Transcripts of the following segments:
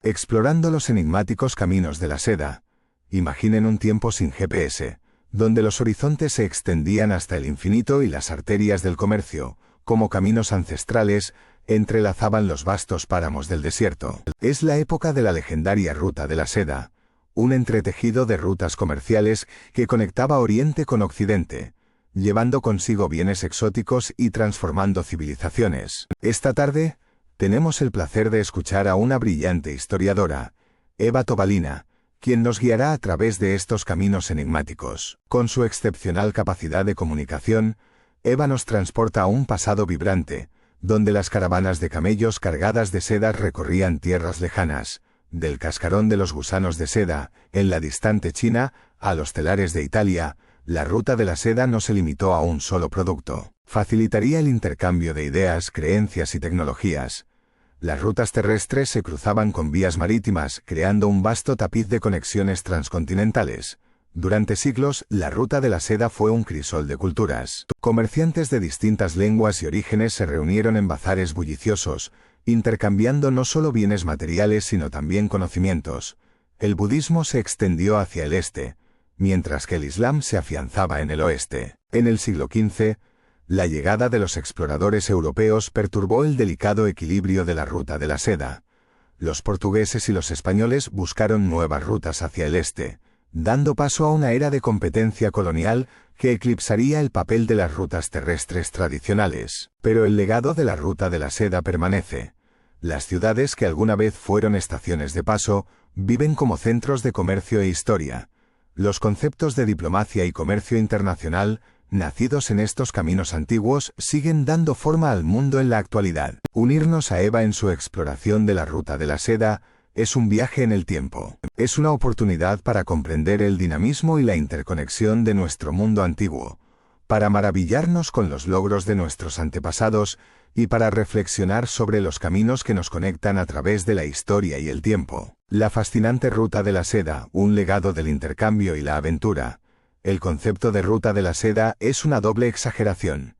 Explorando los enigmáticos caminos de la seda. Imaginen un tiempo sin GPS, donde los horizontes se extendían hasta el infinito y las arterias del comercio, como caminos ancestrales, entrelazaban los vastos páramos del desierto. Es la época de la legendaria Ruta de la Seda, un entretejido de rutas comerciales que conectaba Oriente con Occidente, llevando consigo bienes exóticos y transformando civilizaciones. Esta tarde, tenemos el placer de escuchar a una brillante historiadora, Eva Tobalina, quien nos guiará a través de estos caminos enigmáticos. Con su excepcional capacidad de comunicación, Eva nos transporta a un pasado vibrante, donde las caravanas de camellos cargadas de sedas recorrían tierras lejanas, del cascarón de los gusanos de seda, en la distante China, a los telares de Italia. La Ruta de la Seda no se limitó a un solo producto. Facilitaría el intercambio de ideas, creencias y tecnologías. Las rutas terrestres se cruzaban con vías marítimas, creando un vasto tapiz de conexiones transcontinentales. Durante siglos, la Ruta de la Seda fue un crisol de culturas. Comerciantes de distintas lenguas y orígenes se reunieron en bazares bulliciosos, intercambiando no solo bienes materiales sino también conocimientos. El budismo se extendió hacia el este, mientras que el Islam se afianzaba en el oeste. En el siglo XV, la llegada de los exploradores europeos perturbó el delicado equilibrio de la Ruta de la Seda. Los portugueses y los españoles buscaron nuevas rutas hacia el este, dando paso a una era de competencia colonial que eclipsaría el papel de las rutas terrestres tradicionales. Pero el legado de la Ruta de la Seda permanece. Las ciudades que alguna vez fueron estaciones de paso, viven como centros de comercio e historia. Los conceptos de diplomacia y comercio internacional, nacidos en estos caminos antiguos, siguen dando forma al mundo en la actualidad. Unirnos a Eva en su exploración de la Ruta de la Seda es un viaje en el tiempo. Es una oportunidad para comprender el dinamismo y la interconexión de nuestro mundo antiguo, para maravillarnos con los logros de nuestros antepasados y para reflexionar sobre los caminos que nos conectan a través de la historia y el tiempo. La fascinante Ruta de la Seda, un legado del intercambio y la aventura. El concepto de Ruta de la Seda es una doble exageración.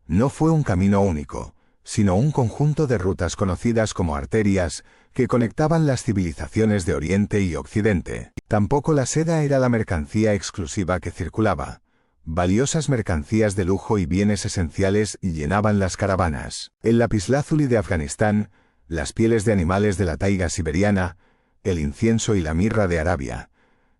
No fue un camino único, sino un conjunto de rutas conocidas como arterias que conectaban las civilizaciones de Oriente y Occidente. Tampoco la seda era la mercancía exclusiva que circulaba. Valiosas mercancías de lujo y bienes esenciales llenaban las caravanas. El lapislázuli de Afganistán, las pieles de animales de la taiga siberiana, el incienso y la mirra de Arabia.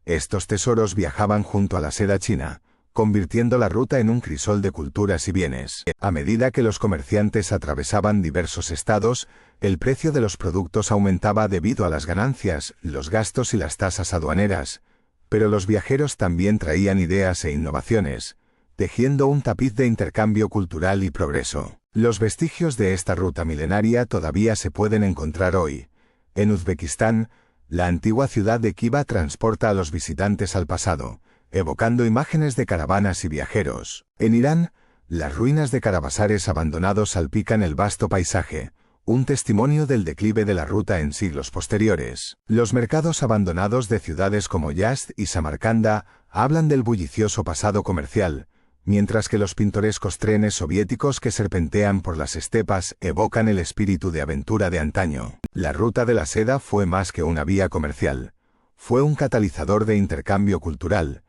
Estos tesoros viajaban junto a la seda china, convirtiendo la ruta en un crisol de culturas y bienes. A medida que los comerciantes atravesaban diversos estados, el precio de los productos aumentaba debido a las ganancias, los gastos y las tasas aduaneras. Pero los viajeros también traían ideas e innovaciones, tejiendo un tapiz de intercambio cultural y progreso. Los vestigios de esta ruta milenaria todavía se pueden encontrar hoy. En Uzbekistán, la antigua ciudad de Khiva transporta a los visitantes al pasado, evocando imágenes de caravanas y viajeros. En Irán, las ruinas de caravasares abandonados salpican el vasto paisaje, un testimonio del declive de la ruta en siglos posteriores. Los mercados abandonados de ciudades como Yazd y Samarcanda hablan del bullicioso pasado comercial, mientras que los pintorescos trenes soviéticos que serpentean por las estepas evocan el espíritu de aventura de antaño. La Ruta de la Seda fue más que una vía comercial. Fue un catalizador de intercambio cultural,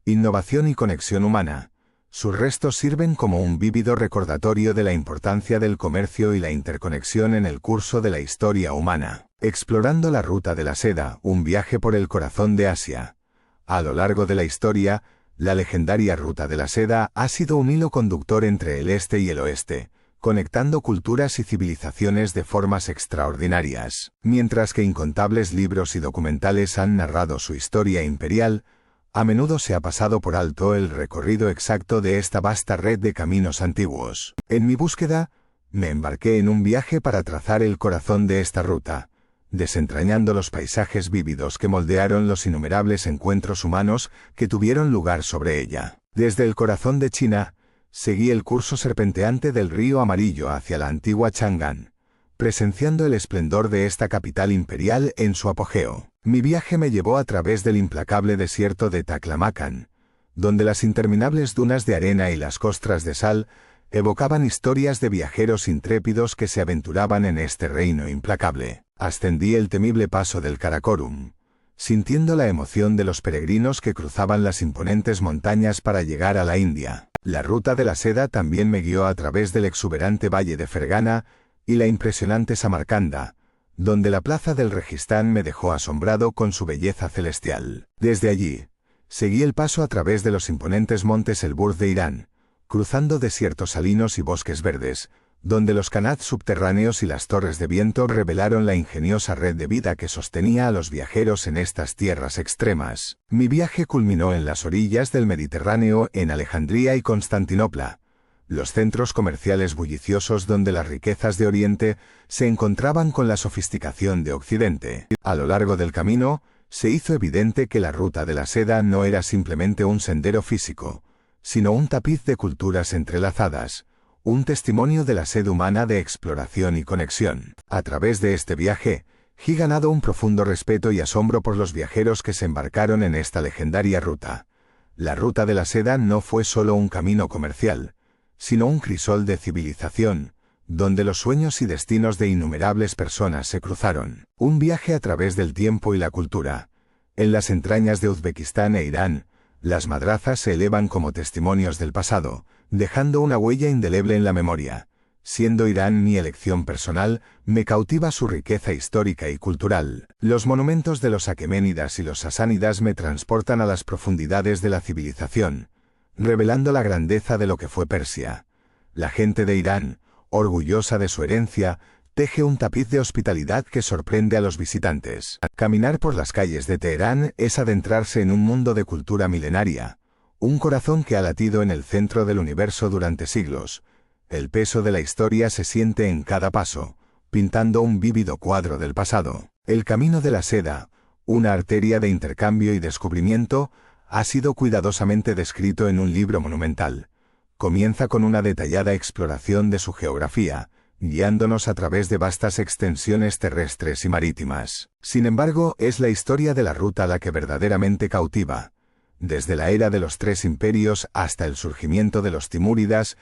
innovación y conexión humana. Sus restos sirven como un vívido recordatorio de la importancia del comercio y la interconexión en el curso de la historia humana. Explorando la Ruta de la Seda, un viaje por el corazón de Asia. A lo largo de la historia, la legendaria Ruta de la Seda ha sido un hilo conductor entre el este y el oeste, conectando culturas y civilizaciones de formas extraordinarias. Mientras que incontables libros y documentales han narrado su historia imperial, a menudo se ha pasado por alto el recorrido exacto de esta vasta red de caminos antiguos. En mi búsqueda, me embarqué en un viaje para trazar el corazón de esta ruta, desentrañando los paisajes vívidos que moldearon los innumerables encuentros humanos que tuvieron lugar sobre ella. Desde el corazón de China, seguí el curso serpenteante del río Amarillo hacia la antigua Chang'an, presenciando el esplendor de esta capital imperial en su apogeo. Mi viaje me llevó a través del implacable desierto de Taklamakan, donde las interminables dunas de arena y las costras de sal evocaban historias de viajeros intrépidos que se aventuraban en este reino implacable. Ascendí el temible paso del Karakorum, sintiendo la emoción de los peregrinos que cruzaban las imponentes montañas para llegar a la India. La ruta de la seda también me guió a través del exuberante valle de Fergana y la impresionante Samarcanda, donde la plaza del Registán me dejó asombrado con su belleza celestial. Desde allí, seguí el paso a través de los imponentes montes Elburz de Irán, cruzando desiertos salinos y bosques verdes, donde los canats subterráneos y las torres de viento revelaron la ingeniosa red de vida que sostenía a los viajeros en estas tierras extremas. Mi viaje culminó en las orillas del Mediterráneo, en Alejandría y Constantinopla, los centros comerciales bulliciosos donde las riquezas de Oriente se encontraban con la sofisticación de Occidente. A lo largo del camino, se hizo evidente que la ruta de la seda no era simplemente un sendero físico, sino un tapiz de culturas entrelazadas, un testimonio de la sed humana de exploración y conexión. A través de este viaje, he ganado un profundo respeto y asombro por los viajeros que se embarcaron en esta legendaria ruta. La ruta de la seda no fue solo un camino comercial, sino un crisol de civilización, donde los sueños y destinos de innumerables personas se cruzaron. Un viaje a través del tiempo y la cultura. En las entrañas de Uzbekistán e Irán, las madrazas se elevan como testimonios del pasado, dejando una huella indeleble en la memoria. Siendo Irán mi elección personal, me cautiva su riqueza histórica y cultural. Los monumentos de los aqueménidas y los sasánidas me transportan a las profundidades de la civilización, revelando la grandeza de lo que fue Persia. La gente de Irán, orgullosa de su herencia, teje un tapiz de hospitalidad que sorprende a los visitantes. Caminar por las calles de Teherán es adentrarse en un mundo de cultura milenaria, un corazón que ha latido en el centro del universo durante siglos. El peso de la historia se siente en cada paso, pintando un vívido cuadro del pasado. El camino de la seda, una arteria de intercambio y descubrimiento, ha sido cuidadosamente descrito en un libro monumental. Comienza con una detallada exploración de su geografía, guiándonos a través de vastas extensiones terrestres y marítimas. Sin embargo, es la historia de la ruta la que verdaderamente cautiva. Desde la era de los tres imperios hasta el surgimiento de los timúridas,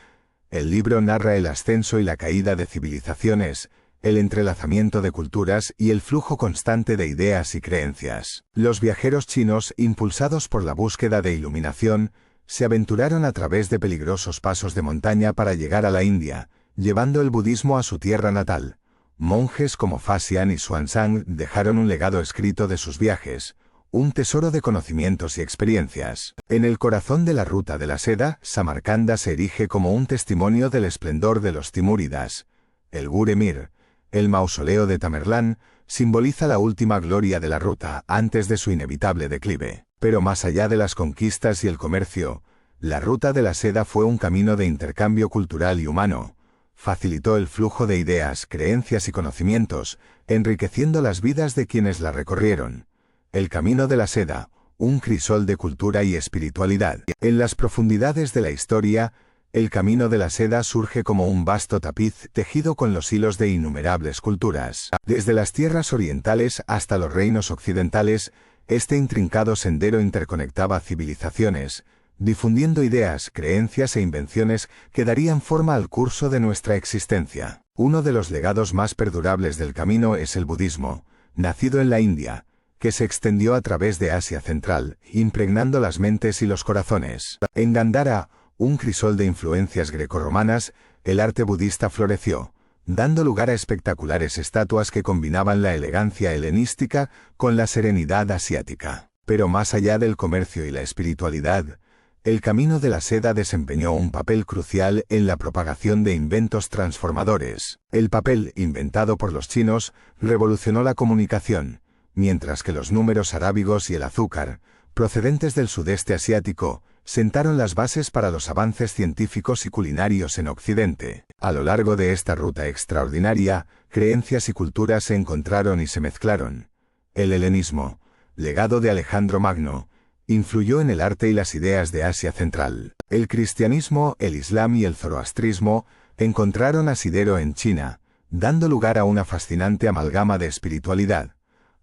el libro narra el ascenso y la caída de civilizaciones, el entrelazamiento de culturas y el flujo constante de ideas y creencias. Los viajeros chinos, impulsados por la búsqueda de iluminación, se aventuraron a través de peligrosos pasos de montaña para llegar a la India, llevando el budismo a su tierra natal. Monjes como Faxian y Xuanzang dejaron un legado escrito de sus viajes, un tesoro de conocimientos y experiencias. En el corazón de la ruta de la seda, Samarcanda se erige como un testimonio del esplendor de los timúridas. El Gur-Emir, el mausoleo de Tamerlán, simboliza la última gloria de la ruta antes de su inevitable declive. Pero más allá de las conquistas y el comercio, la ruta de la seda fue un camino de intercambio cultural y humano. Facilitó el flujo de ideas, creencias y conocimientos, enriqueciendo las vidas de quienes la recorrieron. El camino de la seda, un crisol de cultura y espiritualidad. En las profundidades de la historia, el camino de la seda surge como un vasto tapiz tejido con los hilos de innumerables culturas. Desde las tierras orientales hasta los reinos occidentales, este intrincado sendero interconectaba civilizaciones, difundiendo ideas, creencias e invenciones que darían forma al curso de nuestra existencia. Uno de los legados más perdurables del camino es el budismo, nacido en la India, que se extendió a través de Asia Central, impregnando las mentes y los corazones. En Gandhara, un crisol de influencias grecorromanas, el arte budista floreció, dando lugar a espectaculares estatuas que combinaban la elegancia helenística con la serenidad asiática. Pero más allá del comercio y la espiritualidad, el camino de la seda desempeñó un papel crucial en la propagación de inventos transformadores. El papel, inventado por los chinos, revolucionó la comunicación, mientras que los números arábigos y el azúcar, procedentes del sudeste asiático, sentaron las bases para los avances científicos y culinarios en Occidente. A lo largo de esta ruta extraordinaria, creencias y culturas se encontraron y se mezclaron. El helenismo, legado de Alejandro Magno, influyó en el arte y las ideas de Asia Central. El cristianismo, el islam y el zoroastrismo encontraron asidero en China, dando lugar a una fascinante amalgama de espiritualidad.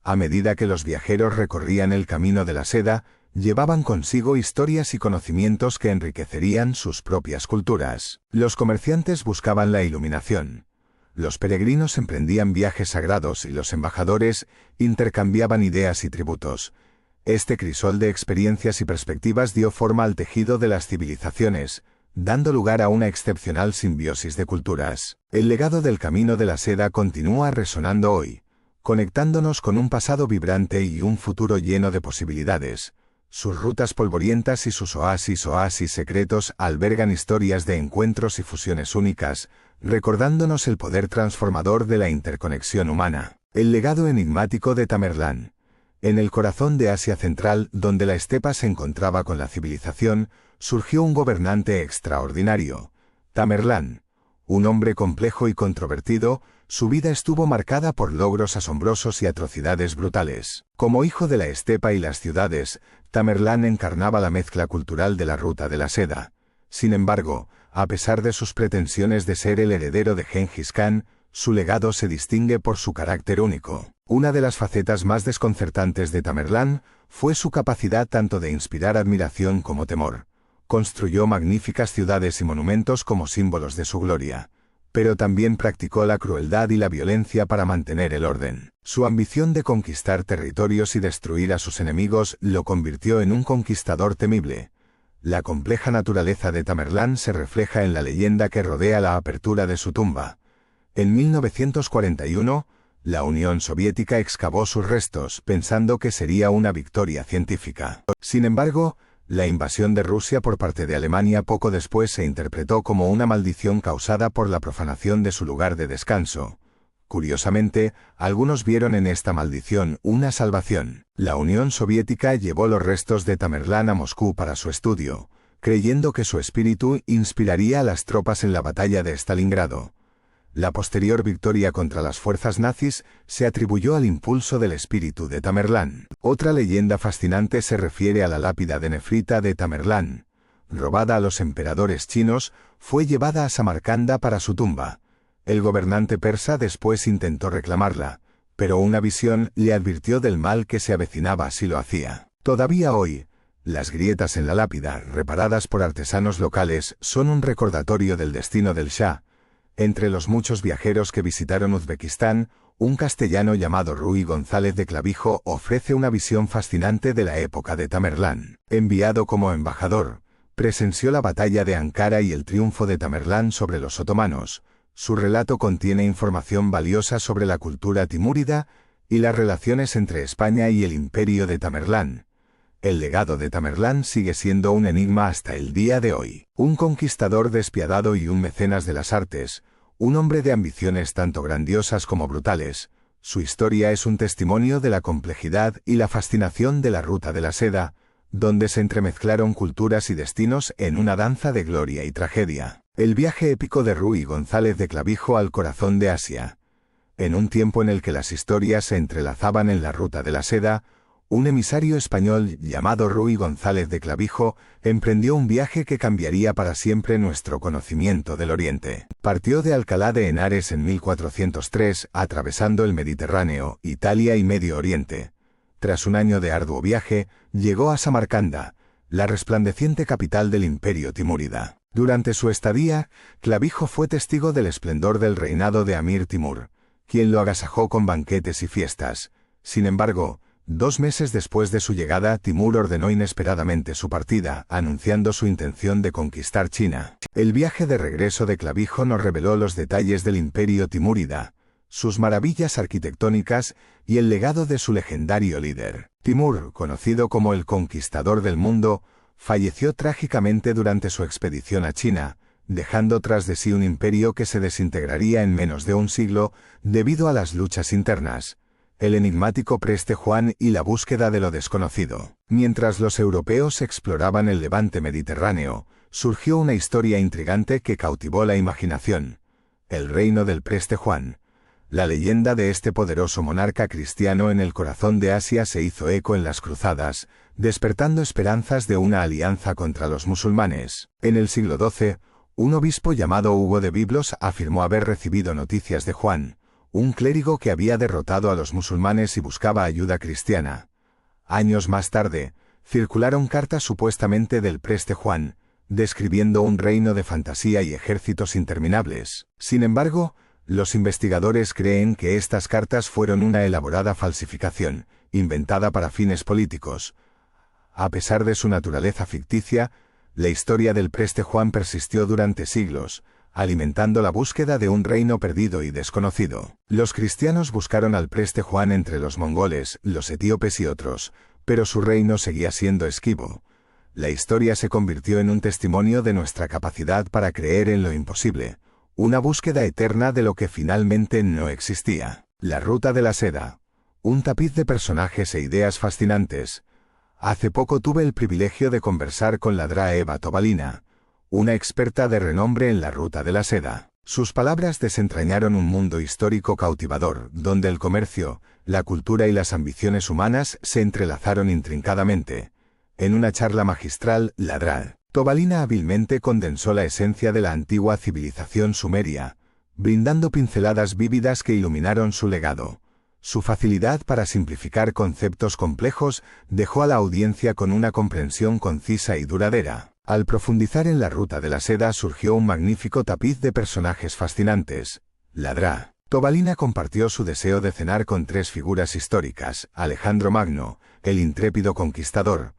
A medida que los viajeros recorrían el camino de la seda, llevaban consigo historias y conocimientos que enriquecerían sus propias culturas. Los comerciantes buscaban la iluminación. Los peregrinos emprendían viajes sagrados y los embajadores intercambiaban ideas y tributos. Este crisol de experiencias y perspectivas dio forma al tejido de las civilizaciones, dando lugar a una excepcional simbiosis de culturas. El legado del Camino de la Seda continúa resonando hoy, conectándonos con un pasado vibrante y un futuro lleno de posibilidades. Sus rutas polvorientas y sus oasis secretos albergan historias de encuentros y fusiones únicas, recordándonos el poder transformador de la interconexión humana. El legado enigmático de Tamerlán. En el corazón de Asia Central, donde la estepa se encontraba con la civilización, surgió un gobernante extraordinario, Tamerlán. Un hombre complejo y controvertido, su vida estuvo marcada por logros asombrosos y atrocidades brutales. Como hijo de la estepa y las ciudades, Tamerlán encarnaba la mezcla cultural de la Ruta de la Seda. Sin embargo, a pesar de sus pretensiones de ser el heredero de Gengis Khan, su legado se distingue por su carácter único. Una de las facetas más desconcertantes de Tamerlán fue su capacidad tanto de inspirar admiración como temor. Construyó magníficas ciudades y monumentos como símbolos de su gloria, pero también practicó la crueldad y la violencia para mantener el orden. Su ambición de conquistar territorios y destruir a sus enemigos lo convirtió en un conquistador temible. La compleja naturaleza de Tamerlán se refleja en la leyenda que rodea la apertura de su tumba. En 1941, la Unión Soviética excavó sus restos pensando que sería una victoria científica. Sin embargo, la invasión de Rusia por parte de Alemania poco después se interpretó como una maldición causada por la profanación de su lugar de descanso. Curiosamente, algunos vieron en esta maldición una salvación. La Unión Soviética llevó los restos de Tamerlán a Moscú para su estudio, creyendo que su espíritu inspiraría a las tropas en la batalla de Stalingrado. La posterior victoria contra las fuerzas nazis se atribuyó al impulso del espíritu de Tamerlán. Otra leyenda fascinante se refiere a la lápida de nefrita de Tamerlán. Robada a los emperadores chinos, fue llevada a Samarcanda para su tumba. El gobernante persa después intentó reclamarla, pero una visión le advirtió del mal que se avecinaba si lo hacía. Todavía hoy, las grietas en la lápida, reparadas por artesanos locales, son un recordatorio del destino del Shah. Entre los muchos viajeros que visitaron Uzbekistán, un castellano llamado Ruy González de Clavijo ofrece una visión fascinante de la época de Tamerlán. Enviado como embajador, presenció la batalla de Ankara y el triunfo de Tamerlán sobre los otomanos. Su relato contiene información valiosa sobre la cultura timúrida y las relaciones entre España y el imperio de Tamerlán. El legado de Tamerlán sigue siendo un enigma hasta el día de hoy. Un conquistador despiadado y un mecenas de las artes, un hombre de ambiciones tanto grandiosas como brutales. Su historia es un testimonio de la complejidad y la fascinación de la Ruta de la Seda, donde se entremezclaron culturas y destinos en una danza de gloria y tragedia. El viaje épico de Ruy González de Clavijo al corazón de Asia. En un tiempo en el que las historias se entrelazaban en la Ruta de la Seda, un emisario español llamado Ruy González de Clavijo emprendió un viaje que cambiaría para siempre nuestro conocimiento del Oriente. Partió de Alcalá de Henares en 1403, atravesando el Mediterráneo, Italia y Medio Oriente. Tras un año de arduo viaje, llegó a Samarcanda, la resplandeciente capital del imperio timúrida. Durante su estadía, Clavijo fue testigo del esplendor del reinado de Amir Timur, quien lo agasajó con banquetes y fiestas. Sin embargo, 2 meses después de su llegada, Timur ordenó inesperadamente su partida, anunciando su intención de conquistar China. El viaje de regreso de Clavijo nos reveló los detalles del imperio timúrida, sus maravillas arquitectónicas y el legado de su legendario líder. Timur, conocido como el conquistador del mundo, falleció trágicamente durante su expedición a China, dejando tras de sí un imperio que se desintegraría en menos de un siglo debido a las luchas internas, el enigmático Preste Juan y la búsqueda de lo desconocido. Mientras los europeos exploraban el levante mediterráneo, surgió una historia intrigante que cautivó la imaginación: el reino del Preste Juan. La leyenda de este poderoso monarca cristiano en el corazón de Asia se hizo eco en las cruzadas, despertando esperanzas de una alianza contra los musulmanes. En el siglo XII, un obispo llamado Hugo de Biblos afirmó haber recibido noticias de Juan, un clérigo que había derrotado a los musulmanes y buscaba ayuda cristiana. Años más tarde, circularon cartas supuestamente del Preste Juan, describiendo un reino de fantasía y ejércitos interminables. Sin embargo, Los investigadores creen que estas cartas fueron una elaborada falsificación, inventada para fines políticos. A pesar de su naturaleza ficticia, la historia del Preste Juan persistió durante siglos, alimentando la búsqueda de un reino perdido y desconocido. Los cristianos buscaron al Preste Juan entre los mongoles, los etíopes y otros, pero su reino seguía siendo esquivo. La historia se convirtió en un testimonio de nuestra capacidad para creer en lo imposible, una búsqueda eterna de lo que finalmente no existía. La Ruta de la Seda. Un tapiz de personajes e ideas fascinantes. Hace poco tuve el privilegio de conversar con la Dra Eva Tobalina, una experta de renombre en la Ruta de la Seda. Sus palabras desentrañaron un mundo histórico cautivador, donde el comercio, la cultura y las ambiciones humanas se entrelazaron intrincadamente. En una charla magistral, la Dra Tobalina hábilmente condensó la esencia de la antigua civilización sumeria, brindando pinceladas vívidas que iluminaron su legado. Su facilidad para simplificar conceptos complejos dejó a la audiencia con una comprensión concisa y duradera. Al profundizar en la Ruta de la Seda surgió un magnífico tapiz de personajes fascinantes. La Dra Tobalina compartió su deseo de cenar con tres figuras históricas: Alejandro Magno, el intrépido conquistador;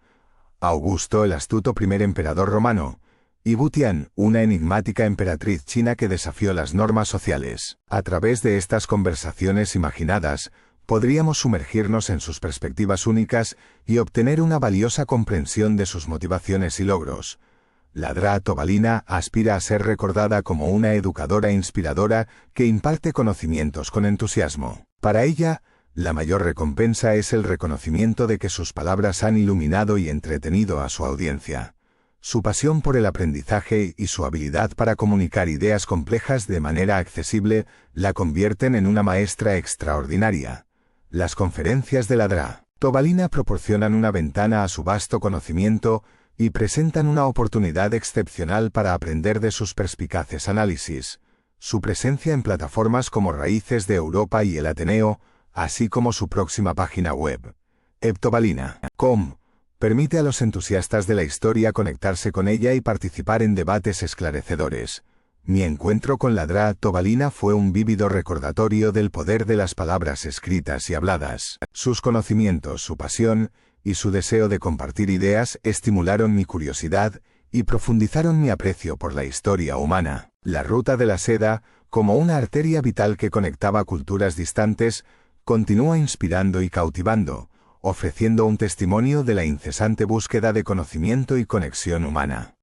Augusto, el astuto primer emperador romano; y Butian, una enigmática emperatriz china que desafió las normas sociales. A través de estas conversaciones imaginadas, podríamos sumergirnos en sus perspectivas únicas y obtener una valiosa comprensión de sus motivaciones y logros. La Dra Tobalina aspira a ser recordada como una educadora inspiradora que imparte conocimientos con entusiasmo. Para ella, la mayor recompensa es el reconocimiento de que sus palabras han iluminado y entretenido a su audiencia. Su pasión por el aprendizaje y su habilidad para comunicar ideas complejas de manera accesible la convierten en una maestra extraordinaria. Las conferencias de la Dra Tobalina proporcionan una ventana a su vasto conocimiento y presentan una oportunidad excepcional para aprender de sus perspicaces análisis. Su presencia en plataformas como Raíces de Europa y el Ateneo, así como su próxima página web, ebtobalina.com, permite a los entusiastas de la historia conectarse con ella y participar en debates esclarecedores. Mi encuentro con la Dra Tobalina fue un vívido recordatorio del poder de las palabras escritas y habladas. Sus conocimientos, su pasión y su deseo de compartir ideas estimularon mi curiosidad y profundizaron mi aprecio por la historia humana. La Ruta de la Seda, como una arteria vital que conectaba culturas distantes, continúa inspirando y cautivando, ofreciendo un testimonio de la incesante búsqueda de conocimiento y conexión humana.